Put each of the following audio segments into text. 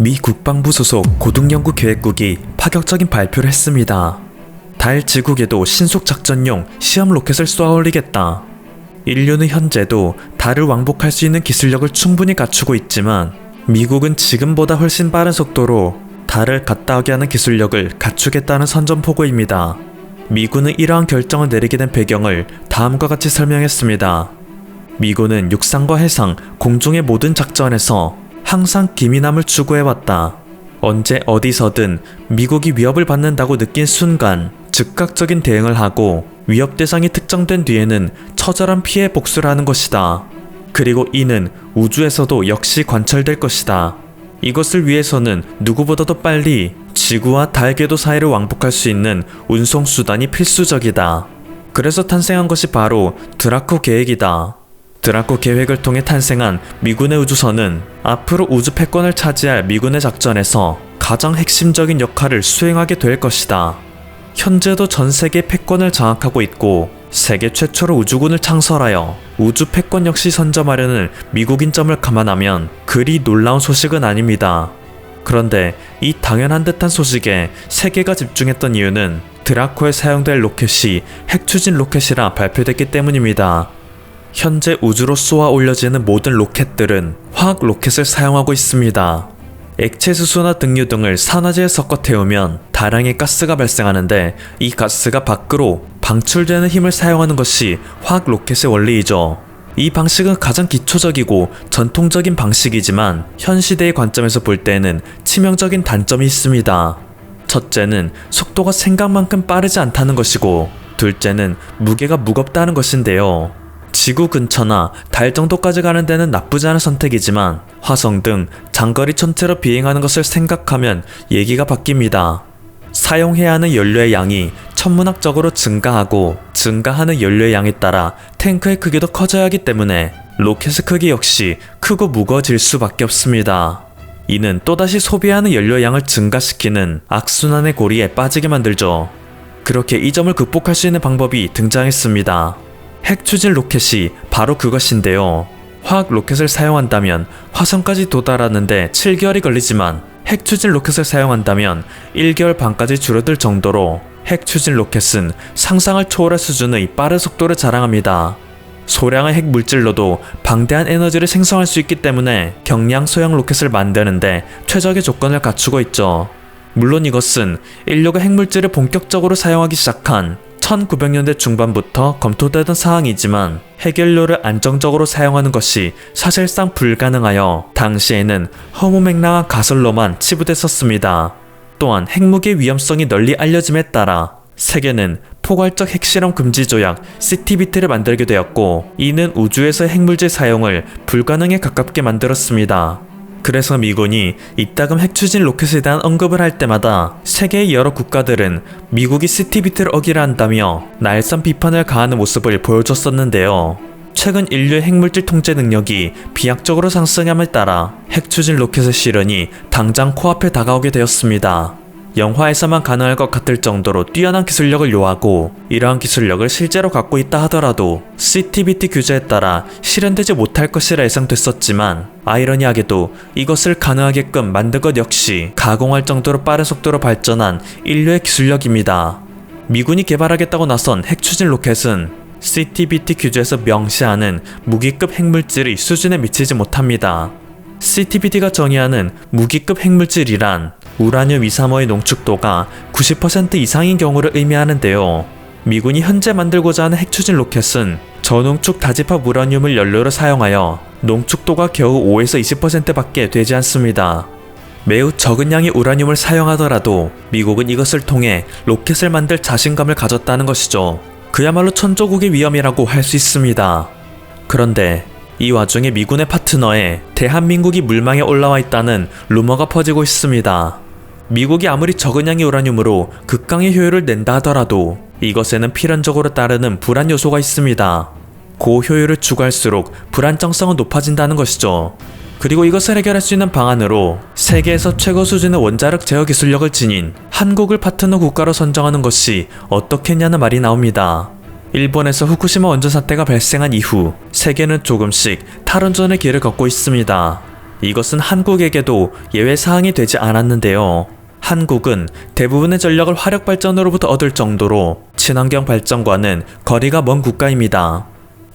미 국방부 소속 고등연구계획국이 파격적인 발표를 했습니다. 달 지구궤도 신속 작전용 시험 로켓을 쏘아 올리겠다. 인류는 현재도 달을 왕복할 수 있는 기술력을 충분히 갖추고 있지만 미국은 지금보다 훨씬 빠른 속도로 달을 갔다 오게 하는 기술력을 갖추겠다는 선전포고입니다. 미군은 이러한 결정을 내리게 된 배경을 다음과 같이 설명했습니다. 미군은 육상과 해상, 공중의 모든 작전에서 항상 기민함을 추구해왔다. 언제 어디서든 미국이 위협을 받는다고 느낀 순간 즉각적인 대응을 하고 위협 대상이 특정된 뒤에는 처절한 피해 복수를 하는 것이다. 그리고 이는 우주에서도 역시 관철될 것이다. 이것을 위해서는 누구보다도 빨리 지구와 달 궤도 사이를 왕복할 수 있는 운송수단이 필수적이다. 그래서 탄생한 것이 바로 드라코 계획이다. 드라코 계획을 통해 탄생한 미군의 우주선은 앞으로 우주 패권을 차지할 미군의 작전에서 가장 핵심적인 역할을 수행하게 될 것이다. 현재도 전 세계 패권을 장악하고 있고 세계 최초로 우주군을 창설하여 우주 패권 역시 선점하려는 미국인 점을 감안하면 그리 놀라운 소식은 아닙니다. 그런데 이 당연한 듯한 소식에 세계가 집중했던 이유는 드라코에 사용될 로켓이 핵추진 로켓이라 발표됐기 때문입니다. 현재 우주로 쏘아 올려지는 모든 로켓들은 화학 로켓을 사용하고 있습니다. 액체 수소나 등유 등을 산화제에 섞어 태우면 다량의 가스가 발생하는데 이 가스가 밖으로 방출되는 힘을 사용하는 것이 화학 로켓의 원리이죠. 이 방식은 가장 기초적이고 전통적인 방식이지만 현 시대의 관점에서 볼 때는 치명적인 단점이 있습니다. 첫째는 속도가 생각만큼 빠르지 않다는 것이고 둘째는 무게가 무겁다는 것인데요. 지구 근처나 달 정도까지 가는 데는 나쁘지 않은 선택이지만 화성 등 장거리 천체로 비행하는 것을 생각하면 얘기가 바뀝니다. 사용해야 하는 연료의 양이 천문학적으로 증가하고 증가하는 연료의 양에 따라 탱크의 크기도 커져야 하기 때문에 로켓의 크기 역시 크고 무거워질 수밖에 없습니다. 이는 또다시 소비하는 연료의 양을 증가시키는 악순환의 고리에 빠지게 만들죠. 그렇게 이 점을 극복할 수 있는 방법이 등장했습니다. 핵추진 로켓이 바로 그것인데요. 화학 로켓을 사용한다면 화성까지 도달하는데 7개월이 걸리지만 핵추진 로켓을 사용한다면 1개월 반까지 줄어들 정도로 핵추진 로켓은 상상을 초월할 수준의 빠른 속도를 자랑합니다. 소량의 핵물질로도 방대한 에너지를 생성할 수 있기 때문에 경량 소형 로켓을 만드는데 최적의 조건을 갖추고 있죠. 물론 이것은 인류가 핵물질을 본격적으로 사용하기 시작한 1900년대 중반부터 검토되던 사항이지만 핵연료를 안정적으로 사용하는 것이 사실상 불가능하여 당시에는 허무맹랑한 가설로만 치부됐었습니다. 또한 핵무기의 위험성이 널리 알려짐에 따라 세계는 포괄적 핵실험 금지 조약 CTBT를 만들게 되었고 이는 우주에서 핵물질 사용을 불가능에 가깝게 만들었습니다. 그래서 미군이 이따금 핵추진 로켓에 대한 언급을 할 때마다 세계의 여러 국가들은 미국이 CTBT를 어기려 한다며 날선 비판을 가하는 모습을 보여줬었는데요. 최근 인류의 핵물질 통제 능력이 비약적으로 상승함에 따라 핵추진 로켓의 실현이 당장 코앞에 다가오게 되었습니다. 영화에서만 가능할 것 같을 정도로 뛰어난 기술력을 요하고 이러한 기술력을 실제로 갖고 있다 하더라도 CTBT 규제에 따라 실현되지 못할 것이라 예상됐었지만 아이러니하게도 이것을 가능하게끔 만든 것 역시 가공할 정도로 빠른 속도로 발전한 인류의 기술력입니다. 미군이 개발하겠다고 나선 핵추진 로켓은 CTBT 규제에서 명시하는 무기급 핵물질의 수준에 미치지 못합니다. CTBT가 정의하는 무기급 핵물질이란 우라늄 235의 농축도가 90% 이상인 경우를 의미하는데요. 미군이 현재 만들고자 하는 핵추진 로켓은 저농축 다지파 우라늄을 연료로 사용하여 농축도가 겨우 5에서 20%밖에 되지 않습니다. 매우 적은 양의 우라늄을 사용하더라도 미국은 이것을 통해 로켓을 만들 자신감을 가졌다는 것이죠. 그야말로 천조국의 위험이라고 할 수 있습니다. 그런데 이 와중에 미군의 파트너에 대한민국이 물망에 올라와 있다는 루머가 퍼지고 있습니다. 미국이 아무리 적은 양의 우라늄으로 극강의 효율을 낸다 하더라도 이것에는 필연적으로 따르는 불안 요소가 있습니다. 고효율을 추구할수록 불안정성은 높아진다는 것이죠. 그리고 이것을 해결할 수 있는 방안으로 세계에서 최고 수준의 원자력 제어 기술력을 지닌 한국을 파트너 국가로 선정하는 것이 어떻겠냐는 말이 나옵니다. 일본에서 후쿠시마 원전 사태가 발생한 이후 세계는 조금씩 탈원전의 길을 걷고 있습니다. 이것은 한국에게도 예외 사항이 되지 않았는데요. 한국은 대부분의 전력을 화력 발전으로부터 얻을 정도로 친환경 발전과는 거리가 먼 국가입니다.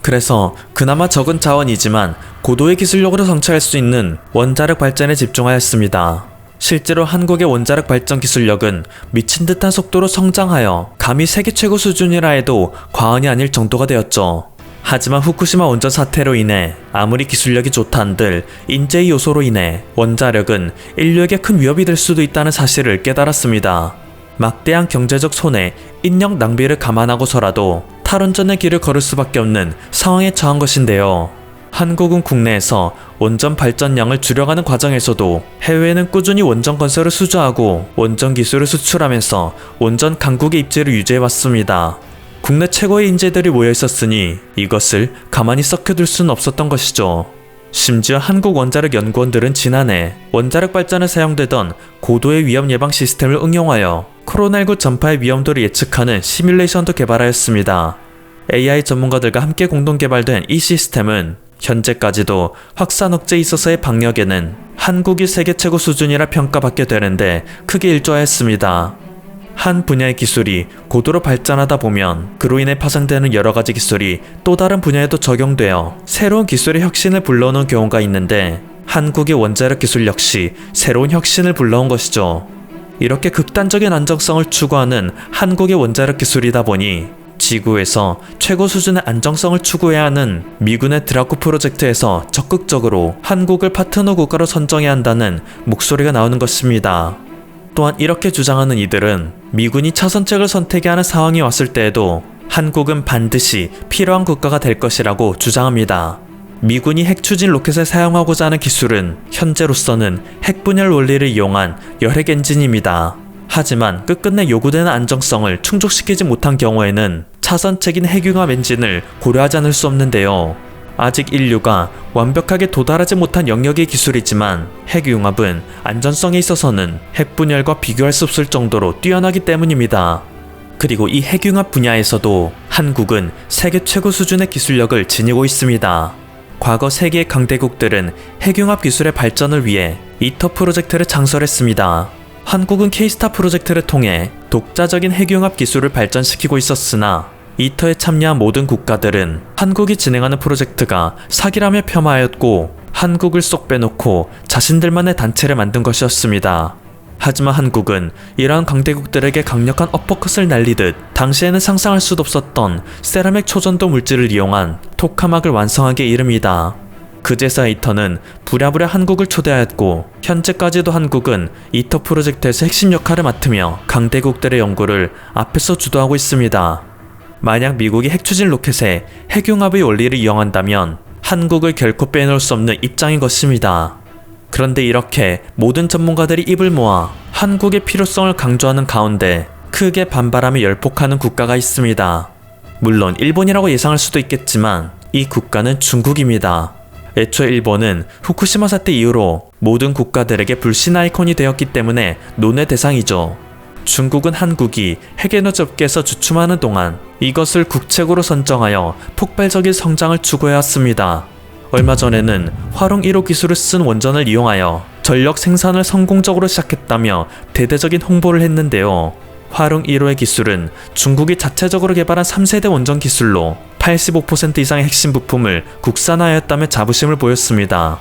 그래서 그나마 적은 자원이지만 고도의 기술력으로 성취할 수 있는 원자력 발전에 집중하였습니다. 실제로 한국의 원자력 발전 기술력은 미친 듯한 속도로 성장하여 감히 세계 최고 수준이라 해도 과언이 아닐 정도가 되었죠. 하지만 후쿠시마 원전 사태로 인해 아무리 기술력이 좋다 한들 인재의 요소로 인해 원자력은 인류에게 큰 위협이 될 수도 있다는 사실을 깨달았습니다. 막대한 경제적 손해, 인력 낭비를 감안하고서라도 탈원전의 길을 걸을 수밖에 없는 상황에 처한 것인데요. 한국은 국내에서 원전 발전량을 줄여가는 과정에서도 해외에는 꾸준히 원전 건설을 수주하고 원전 기술을 수출하면서 원전 강국의 입지를 유지해왔습니다. 국내 최고의 인재들이 모여있었으니 이것을 가만히 썩혀둘 수는 없었던 것이죠. 심지어 한국원자력연구원들은 지난해 원자력 발전에 사용되던 고도의 위험 예방 시스템을 응용하여 코로나19 전파의 위험도를 예측하는 시뮬레이션도 개발하였습니다. AI 전문가들과 함께 공동 개발된 이 시스템은 현재까지도 확산 억제에 있어서의 방역에는 한국이 세계 최고 수준이라 평가받게 되는데 크게 일조하였습니다. 한 분야의 기술이 고도로 발전하다 보면 그로 인해 파생되는 여러가지 기술이 또 다른 분야에도 적용되어 새로운 기술의 혁신을 불러오는 경우가 있는데 한국의 원자력 기술 역시 새로운 혁신을 불러온 것이죠. 이렇게 극단적인 안정성을 추구하는 한국의 원자력 기술이다 보니 지구에서 최고 수준의 안정성을 추구해야 하는 미군의 드라쿠 프로젝트에서 적극적으로 한국을 파트너 국가로 선정해야 한다는 목소리가 나오는 것입니다. 또한 이렇게 주장하는 이들은 미군이 차선책을 선택해야 하는 상황이 왔을 때에도 한국은 반드시 필요한 국가가 될 것이라고 주장합니다. 미군이 핵 추진 로켓에 사용하고자 하는 기술은 현재로서는 핵 분열 원리를 이용한 열핵 엔진입니다. 하지만 끝끝내 요구되는 안정성을 충족시키지 못한 경우에는 차선책인 핵융합 엔진을 고려하지 않을 수 없는데요. 아직 인류가 완벽하게 도달하지 못한 영역의 기술이지만 핵융합은 안전성에 있어서는 핵분열과 비교할 수 없을 정도로 뛰어나기 때문입니다. 그리고 이 핵융합 분야에서도 한국은 세계 최고 수준의 기술력을 지니고 있습니다. 과거 세계의 강대국들은 핵융합 기술의 발전을 위해 이터 프로젝트를 창설했습니다. 한국은 K-스타 프로젝트를 통해 독자적인 핵융합 기술을 발전시키고 있었으나 이터에 참여한 모든 국가들은 한국이 진행하는 프로젝트가 사기라며 폄하하였고 한국을 쏙 빼놓고 자신들만의 단체를 만든 것이었습니다. 하지만 한국은 이러한 강대국들에게 강력한 어퍼컷을 날리듯 당시에는 상상할 수도 없었던 세라믹 초전도 물질을 이용한 토카막을 완성하기에 이릅니다. 그제서야 이터는 부랴부랴 한국을 초대하였고 현재까지도 한국은 이터 프로젝트에서 핵심 역할을 맡으며 강대국들의 연구를 앞에서 주도하고 있습니다. 만약 미국이 핵추진 로켓에 핵융합의 원리를 이용한다면 한국을 결코 빼놓을 수 없는 입장인 것입니다. 그런데 이렇게 모든 전문가들이 입을 모아 한국의 필요성을 강조하는 가운데 크게 반발하며 열폭하는 국가가 있습니다. 물론 일본이라고 예상할 수도 있겠지만 이 국가는 중국입니다. 애초에 일본은 후쿠시마 사태 이후로 모든 국가들에게 불신 아이콘이 되었기 때문에 논의 대상이죠. 중국은 한국이 핵에너지 업계에서 주춤하는 동안 이것을 국책으로 선정하여 폭발적인 성장을 추구해왔습니다. 얼마 전에는 화룡 1호 기술을 쓴 원전을 이용하여 전력 생산을 성공적으로 시작했다며 대대적인 홍보를 했는데요. 화룡 1호의 기술은 중국이 자체적으로 개발한 3세대 원전 기술로 85% 이상의 핵심 부품을 국산화하였다며 자부심을 보였습니다.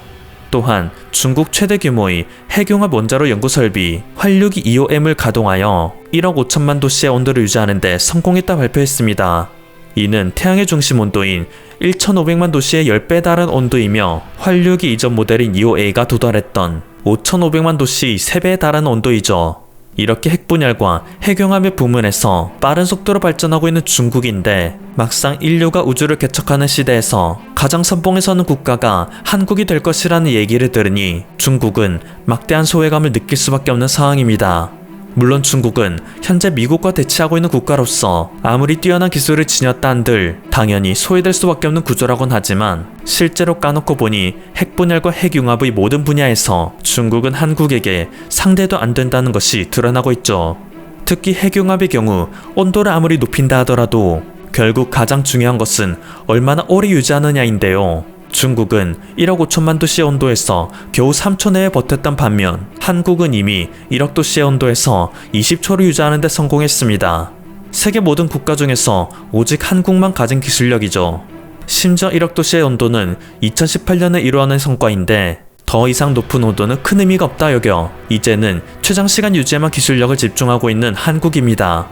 또한 중국 최대 규모의 핵융합 원자로 연구 설비 활류기 2호M을 가동하여 1억 5천만 도씨의 온도를 유지하는 데 성공했다 발표했습니다. 이는 태양의 중심 온도인 1,500만 도씨의 10배에 달한 온도이며 활류기 이전 모델인 2호A가 도달했던 5,500만 도씨의 3배에 달한 온도이죠. 이렇게 핵분열과 핵융합의 부문에서 빠른 속도로 발전하고 있는 중국인데 막상 인류가 우주를 개척하는 시대에서 가장 선봉에 서는 국가가 한국이 될 것이라는 얘기를 들으니 중국은 막대한 소외감을 느낄 수밖에 없는 상황입니다. 물론 중국은 현재 미국과 대치하고 있는 국가로서 아무리 뛰어난 기술을 지녔다 한들 당연히 소외될 수밖에 없는 구조라곤 하지만 실제로 까놓고 보니 핵분열과 핵융합의 모든 분야에서 중국은 한국에게 상대도 안 된다는 것이 드러나고 있죠. 특히 핵융합의 경우 온도를 아무리 높인다 하더라도 결국 가장 중요한 것은 얼마나 오래 유지하느냐인데요. 중국은 1억 5천만 도씨의 온도에서 겨우 3초 내에 버텼던 반면 한국은 이미 1억 도씨의 온도에서 20초를 유지하는 데 성공했습니다. 세계 모든 국가 중에서 오직 한국만 가진 기술력이죠. 심지어 1억 도씨의 온도는 2018년에 이루어낸 성과인데 더 이상 높은 온도는 큰 의미가 없다 여겨 이제는 최장시간 유지에만 기술력을 집중하고 있는 한국입니다.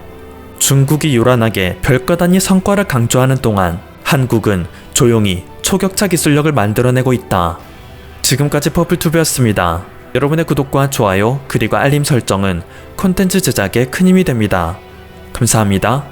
중국이 요란하게 별것 아닌 성과를 강조하는 동안 한국은 조용히 초격차 기술력을 만들어내고 있다. 지금까지 퍼플튜브였습니다. 여러분의 구독과 좋아요 그리고 알림 설정은 콘텐츠 제작에 큰 힘이 됩니다. 감사합니다.